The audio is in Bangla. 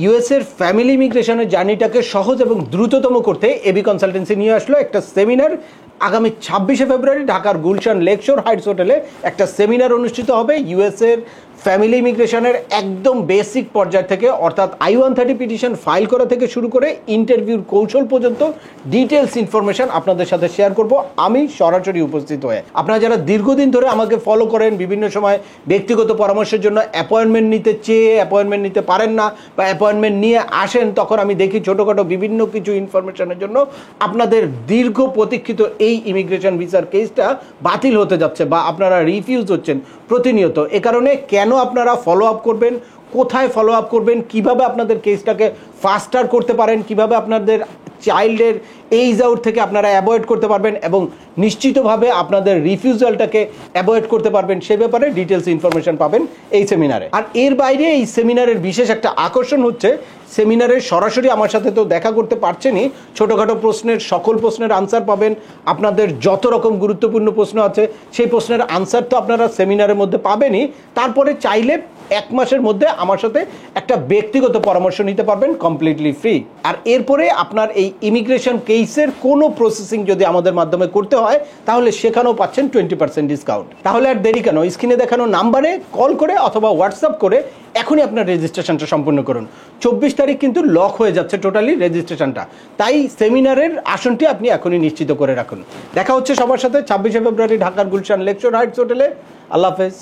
ইউএস এর ফ্যামিলি ইমিগ্রেশনের জার্নিটাকে সহজ এবং দ্রুততম করতে এবি কনসালটেন্সি নিয়ে আসলো একটা সেমিনার। আগামী 26শে ফেব্রুয়ারি ঢাকার গুলশান লেকশোর হাইটস হোটেলে একটা সেমিনার অনুষ্ঠিত হবে ইউএস এর ফ্যামিলি ইমিগ্রেশনের একদম বেসিক পর্যায় থেকে, অর্থাৎ I-130 পিটিশন ফাইল করা থেকে শুরু করে ইন্টারভিউর কৌশল পর্যন্ত ডিটেলস ইনফরমেশন আপনাদের সাথে শেয়ার করব আমি সরাসরি উপস্থিত হয়ে। আপনারা যারা দীর্ঘদিন ধরে আমাকে ফলো করেন, বিভিন্ন সময় ব্যক্তিগত পরামর্শের জন্য অ্যাপয়েন্টমেন্ট নিতে চেয়ে অ্যাপয়েন্টমেন্ট নিতে পারেন না বা অ্যাপয়েন্টমেন্ট নিয়ে আসেন, তখন আমি দেখি ছোটোখাটো বিভিন্ন কিছু ইনফরমেশনের জন্য আপনাদের দীর্ঘ প্রতীক্ষিত এই ইমিগ্রেশন ভিসার কেসটা বাতিল হতে যাচ্ছে বা আপনারা রিফিউজ হচ্ছেন প্রতিনিয়ত। এ কারণে কেন আপনারা ফলো আপ করবেন, কোথায় ফলো আপ করবেন, কিভাবে আপনাদের কেসটাকে ফাস্টার করতে পারেন, কিভাবে আপনাদের চাইল্ডের এইজ আউট থেকে আপনারা অ্যাভয়েড করতে পারবেন এবং নিশ্চিতভাবে আপনাদের রিফিউজালটাকে অ্যাভয়েড করতে পারবেন, সে ব্যাপারে ডিটেলস ইনফরমেশন পাবেন এই সেমিনারে। আর এর বাইরে এই সেমিনারের বিশেষ একটা আকর্ষণ হচ্ছে, সেমিনারে সরাসরি আমার সাথে তো দেখা করতে পারছেনই, ছোটোখাটো প্রশ্নের সকল প্রশ্নের আনসার পাবেন। আপনাদের যত রকম গুরুত্বপূর্ণ প্রশ্ন আছে সেই প্রশ্নের আনসার তো আপনারা সেমিনারের মধ্যে পাবেনই, তারপরে চাইলে 1 মাসের মধ্যে আমার সাথে একটা ব্যক্তিগত পরামর্শ নিতে পারবেন কমপ্লিটলি ফ্রি। আর এরপরে আপনার এই ইমিগ্রেশন কেসের কোনো প্রসেসিং যদি আমাদের মাধ্যমে করতে হয় তাহলে সেখানেও পাচ্ছেন 20% ডিসকাউন্ট। তাহলে আর দেরি কেন, স্ক্রিনে দেখানো নাম্বারে কল করে অথবা হোয়াটসঅ্যাপ করে এখনই আপনার রেজিস্ট্রেশনটা সম্পূর্ণ করুন। 24 তারিখ কিন্তু লক হয়ে যাচ্ছে টোটালি রেজিস্ট্রেশনটা, তাই সেমিনারের আসনটি আপনি এখনই নিশ্চিত করে রাখুন। দেখা হচ্ছে সবার সাথে 26শে ফেব্রুয়ারি ঢাকার গুলশান লেকশোর হাইটস হোটেলে। আল্লাহ হাফেজ।